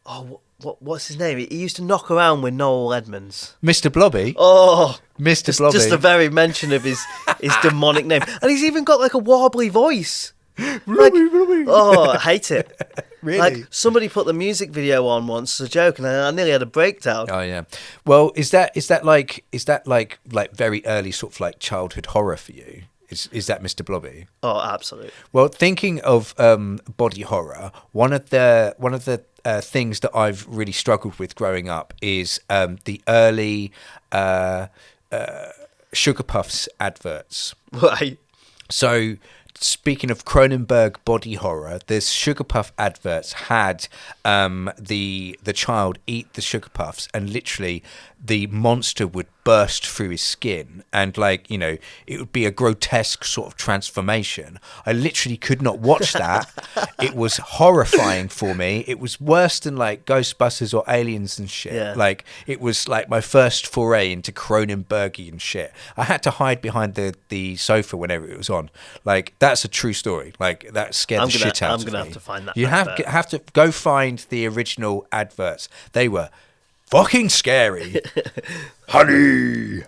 Oh, what's his name? He used to knock around with Noel Edmonds. Mr. Blobby? Oh, Mr. Blobby. Just the very mention of his demonic name. And he's even got like a wobbly voice. Blobby. Oh, I hate it. Really? Like somebody put the music video on once as a joke and I nearly had a breakdown. Oh yeah. Well, is that like very early sort of like childhood horror for you? Is that Mr. Blobby? Oh, absolutely. Well, thinking of body horror, one of the things that I've really struggled with growing up is the early Sugar Puffs adverts. Right. So, speaking of Cronenberg body horror, the Sugar Puff adverts had the child eat the Sugar Puffs, and literally the monster would burst through his skin, and like, you know, it would be a grotesque sort of transformation. I literally could not watch that. It was horrifying for me. It was worse than like Ghostbusters or Aliens and shit. Yeah. Like, it was like my first foray into Cronenbergian shit. I had to hide behind the sofa whenever it was on. Like, that's a true story. Like, that scared the shit out of me. I'm gonna have to find that. You have to go find the original adverts. They were fucking scary. Honey.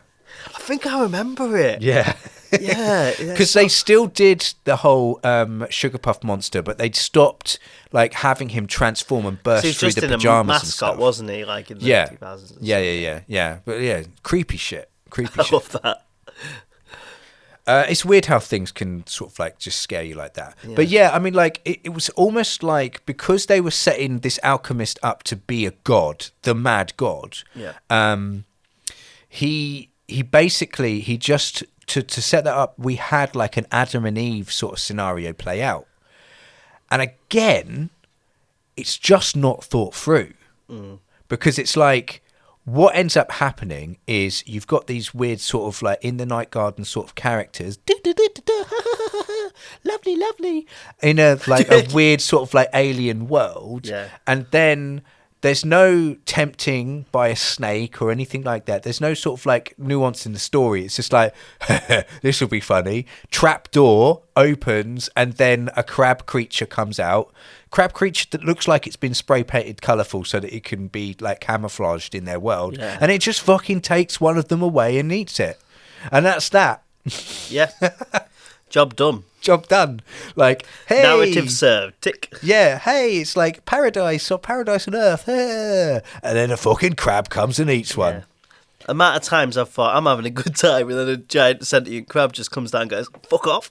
I think I remember it. Yeah. Yeah. Because they still did the whole Sugar Puff Monster, but they'd stopped like having him transform and burst through the pajamas a and mascot, stuff. wasn't he? Like in the 2000s. Yeah. But yeah, creepy shit. Creepy I shit. love that. It's weird how things can sort of like just scare you like that. Yeah. But yeah, I mean, like it was almost like, because they were setting this alchemist up to be a god, the mad god. Yeah. He basically, he just to set that up, we had like an Adam and Eve sort of scenario play out, and again, it's just not thought through, because it's like, what ends up happening is you've got these weird sort of like in the Night Garden sort of characters, lovely, in a like a weird sort of like alien world, and then there's no tempting by a snake or anything like that. There's no sort of like nuance in the story. It's just like, this will be funny. Trap door opens and then a crab creature comes out. Crab creature that looks like it's been spray painted colourful so that it can be like camouflaged in their world. Yeah. And it just fucking takes one of them away and eats it. And that's that. Yeah. Job done. Job done. Like, hey, narrative served. Tick. Yeah, hey, it's like paradise on Earth. And then a fucking crab comes and eats one. Yeah. Amount of times I've thought I'm having a good time, and then a giant sentient crab just comes down and goes, fuck off.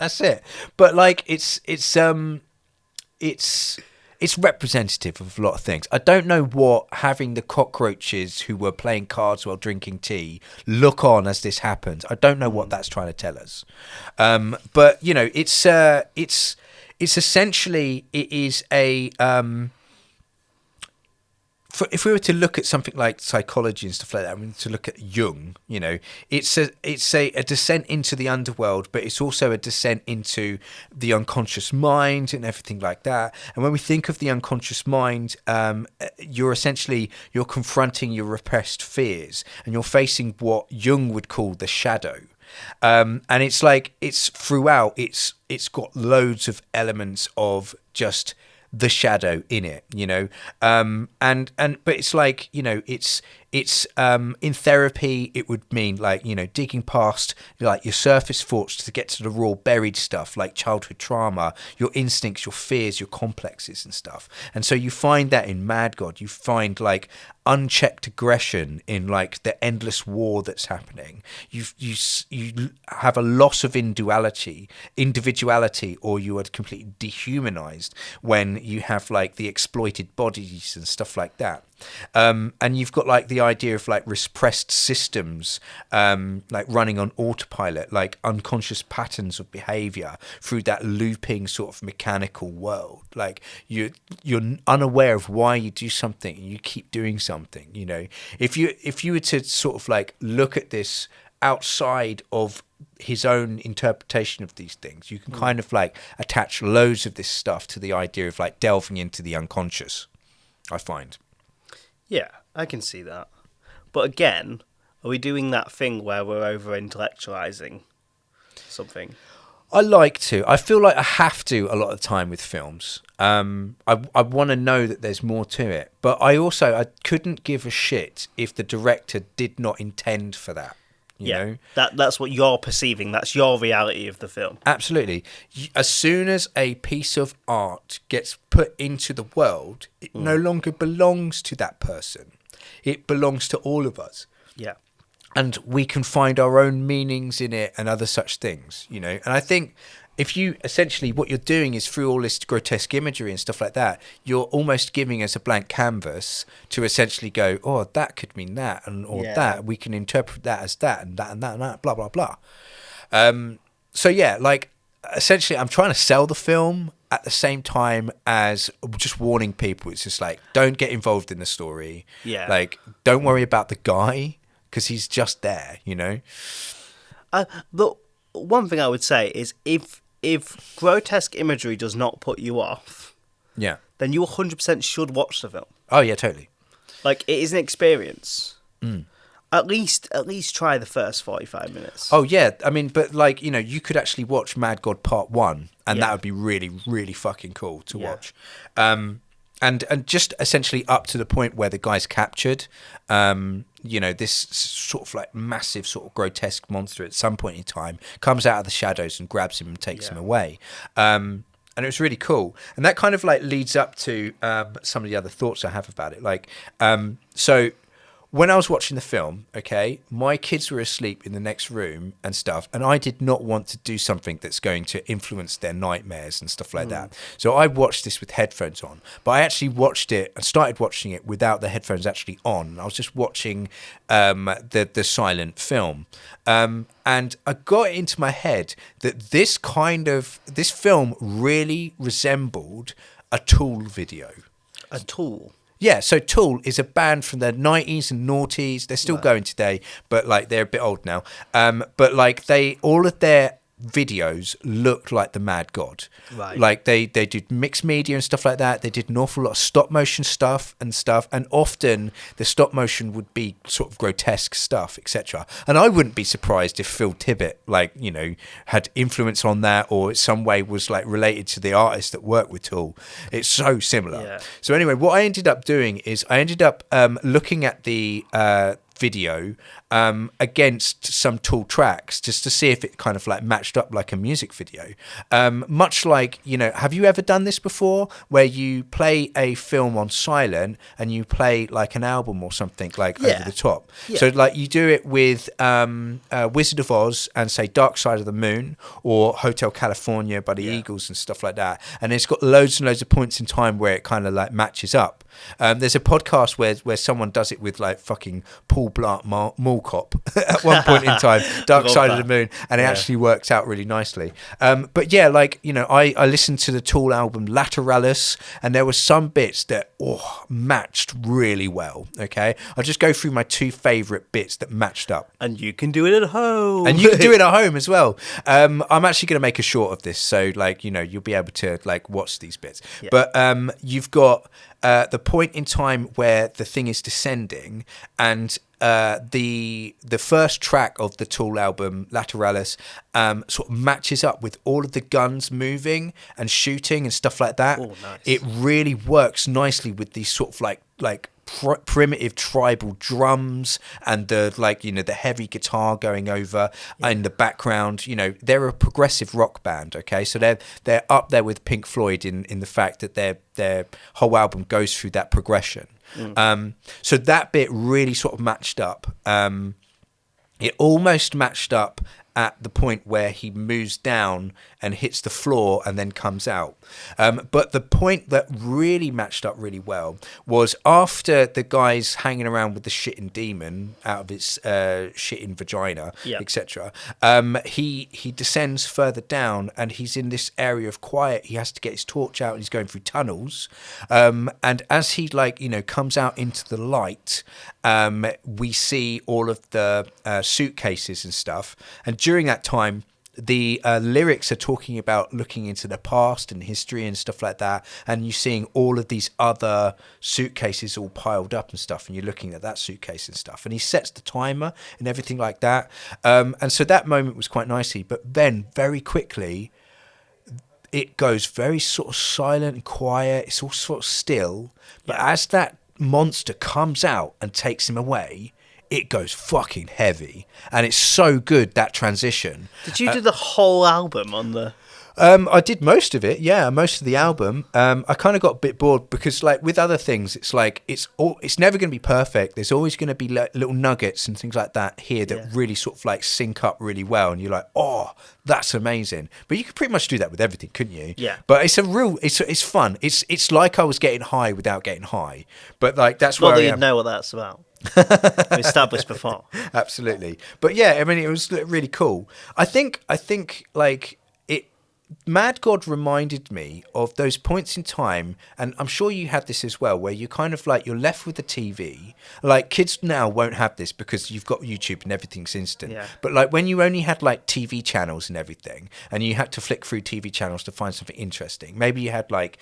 That's it. But like, it's representative of a lot of things. I don't know what having the cockroaches who were playing cards while drinking tea look on as this happens. I don't know what that's trying to tell us. But you know, it's essentially, it is a if we were to look at something like psychology and stuff like that, I mean, to look at Jung, you know, it's a descent into the underworld, but it's also a descent into the unconscious mind and everything like that. And when we think of the unconscious mind, you're confronting your repressed fears, and you're facing what Jung would call the shadow. And it's like, it's throughout, it's got loads of elements of just the shadow in it, you know, but it's like, you know, it's in therapy it would mean like, you know, digging past like your surface thoughts to get to the raw buried stuff like childhood trauma, your instincts, your fears, your complexes and stuff. And so you find that in Mad God, you find like unchecked aggression in like the endless war that's happening. You have a loss of individuality, or you are completely dehumanized when you have like the exploited bodies and stuff like that. And you've got like the idea of like repressed systems, like running on autopilot, like unconscious patterns of behavior through that looping sort of mechanical world. Like you're unaware of why you do something and you keep doing something, you know. If you were to sort of like look at this outside of his own interpretation of these things, you can kind of like attach loads of this stuff to the idea of like delving into the unconscious, I find. Yeah, I can see that. But again, are we doing that thing where we're over-intellectualizing something? I like to. I feel like I have to a lot of the time with films. I want to know that there's more to it. But I couldn't give a shit if the director did not intend for that. You know? That's what you're perceiving. That's your reality of the film. Absolutely. As soon as a piece of art gets put into the world, it no longer belongs to that person. It belongs to all of us. Yeah. And we can find our own meanings in it and other such things, you know. And I think if you essentially, what you're doing is through all this grotesque imagery and stuff like that, you're almost giving us a blank canvas to essentially go, oh, that could mean that, and or that we can interpret that as that and that and that and that, blah blah blah. So yeah, like essentially, I'm trying to sell the film at the same time as just warning people. It's just like, don't get involved in the story. Yeah. Like, don't worry about the guy, because he's just there, you know. The one thing I would say is if grotesque imagery does not put you off, Yeah. then you 100% should watch the film. Oh yeah, totally. Like, it is an experience. At least try the first 45 minutes. Oh yeah, I mean, but like, you know, you could actually watch Mad God Part 1, and that would be really, really fucking cool to watch. And just essentially up to the point where the guy's captured, you know, this sort of like massive sort of grotesque monster at some point in time comes out of the shadows and grabs him and takes him away. And it was really cool. And that kind of like leads up to some of the other thoughts I have about it. Like, so when I was watching the film, okay, my kids were asleep in the next room and stuff, and I did not want to do something that's going to influence their nightmares and stuff like that. So I watched this with headphones on, but I actually watched it and started watching it without the headphones actually on. I was just watching the silent film. And I got it into my head that this film really resembled a Tool video. A Tool? Yeah, so Tool is a band from the 90s and noughties. They're still going today, but like they're a bit old now. But like all of their videos looked like the Mad God. Right. Like they did mixed media and stuff like that. They did an awful lot of stop motion stuff, and often the stop motion would be sort of grotesque stuff, etc. And I wouldn't be surprised if Phil Tippett, like, you know, had influence on that, or in some way was like related to the artists that work with Tool. It's so similar. Yeah. So anyway, what I ended up doing is I ended up looking at the video against some Tool tracks just to see if it kind of like matched up like a music video. Much like, you know, have you ever done this before where you play a film on silent and you play like an album or something like over the top? Yeah. So like you do it with Wizard of Oz and say Dark Side of the Moon or Hotel California by the Eagles and stuff like that. And it's got loads and loads of points in time where it kind of like matches up. There's a podcast where someone does it with like fucking Paul Blart Mall Cop at one point in time, Dark Side of the Moon, and it actually works out really nicely. But yeah, like, you know, I listened to the Tool album Lateralis, and there were some bits that matched really well. Okay, I'll just go through my two favourite bits that matched up. And you can do it at home. And you can do it at home as well. I'm actually going to make a short of this, so like, you know, you'll be able to like watch these bits. Yeah. But you've got the point in time where the thing is descending, and the first track of the Tool album Lateralis sort of matches up with all of the guns moving and shooting and stuff like that. Oh, nice. It really works nicely with these sort of like primitive tribal drums and the, like, you know, the heavy guitar going over in the background. You know, they're a progressive rock band, okay, so they're up there with Pink Floyd in the fact that their whole album goes through that progression. So that bit really sort of matched up. It almost matched up at the point where he moves down and hits the floor and then comes out. But the point that really matched up really well was after the guy's hanging around with the shitting demon out of his shitting vagina, etc. He descends further down and he's in this area of quiet. He has to get his torch out and he's going through tunnels. And as he, like, you know, comes out into the light, we see all of the suitcases and stuff. And during that time, the lyrics are talking about looking into the past and history and stuff like that, and you're seeing all of these other suitcases all piled up and stuff, and you're looking at that suitcase and stuff, and he sets the timer and everything like that. And so that moment was quite nicey, but then very quickly it goes very sort of silent and quiet. It's all sort of still, but as that monster comes out and takes him away, it goes fucking heavy, and it's so good, that transition. Did you do the whole album on the... I did most of it, most of the album. I kind of got a bit bored because, like, with other things, it's like it's never going to be perfect. There's always going to be little nuggets and things like that here that really sort of like sync up really well, and you're like, oh, that's amazing. But you could pretty much do that with everything, couldn't you? Yeah. But it's fun. It's like I was getting high without getting high. But like that's where Well, I you am. know what that's about. We established before. Absolutely. But yeah, I mean, it was really cool. I think like Mad God reminded me of those points in time, and I'm sure you had this as well, where you kind of like, you're left with the TV. Like, kids now won't have this because you've got YouTube and everything's instant. Yeah. But like when you only had like TV channels and everything, and you had to flick through TV channels to find something interesting. Maybe you had like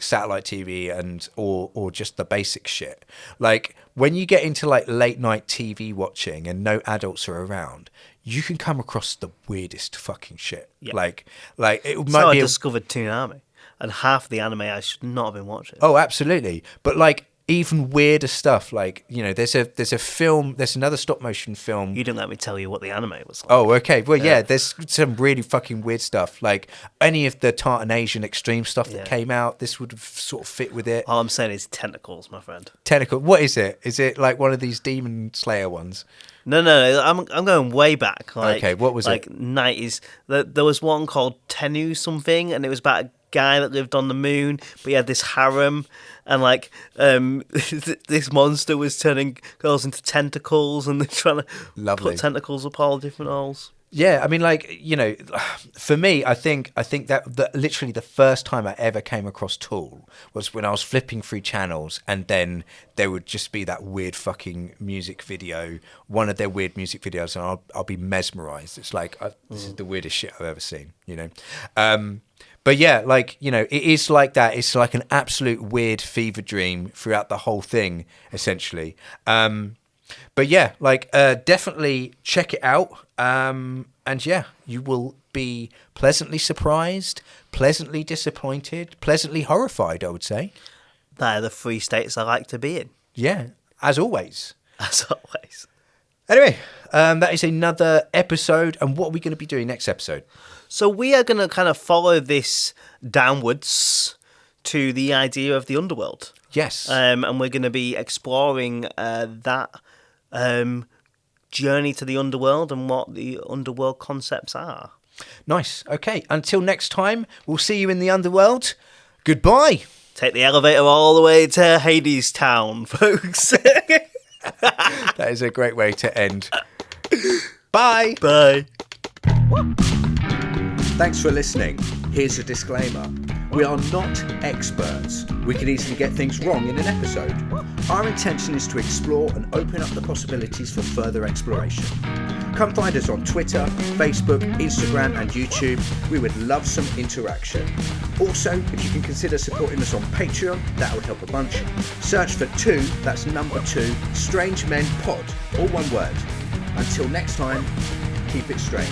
satellite TV and or just the basic shit. Like when you get into like late night TV watching and no adults are around, you can come across the weirdest fucking shit. Yeah. Like it might So I be discovered Toonami, and half the anime I should not have been watching. Oh, absolutely. But like even weirder stuff, like, you know, there's a film, there's another stop motion film. You didn't let me tell you what the anime was like. Oh, okay. Well, yeah, there's some really fucking weird stuff. Like any of the Tartan Asian extreme stuff that came out, this would have sort of fit with it. All I'm saying is tentacles, my friend. Tentacle. What is it? Is it like one of these Demon Slayer ones? No, I'm going way back. Like, okay, what was like it? Like 90s. There was one called Tennu something, and it was about a guy that lived on the moon, but he had this harem, and like this monster was turning girls into tentacles, and they're trying to put tentacles up all different holes. Yeah, I mean, like, you know, for me, I think that literally the first time I ever came across Tool was when I was flipping through channels, and then there would just be that weird fucking music video, one of their weird music videos, and I'll be mesmerized. It's like, this is the weirdest shit I've ever seen, you know. But yeah, like, you know, it is like that. It's like an absolute weird fever dream throughout the whole thing, essentially. But yeah, like, definitely check it out. And yeah, you will be pleasantly surprised, pleasantly disappointed, pleasantly horrified, I would say. That are the three states I like to be in. Yeah, as always. As always. Anyway, that is another episode. And what are we going to be doing next episode? So we are going to kind of follow this downwards to the idea of the underworld. Yes. And we're going to be exploring that journey to the underworld and what the underworld concepts are. Nice. Okay. Until next time, we'll see you in the underworld. Goodbye. Take the elevator all the way to Hades Town, folks. That is a great way to end. Bye. Bye. Thanks for listening. Here's a disclaimer. We are not experts. We could easily get things wrong in an episode. Our intention is to explore and open up the possibilities for further exploration. Come find us on Twitter, Facebook, Instagram and YouTube. We would love some interaction. Also, if you can consider supporting us on Patreon, that would help a bunch. Search for 2, that's number 2, Strange Men Pod, all one word. Until next time, keep it strange.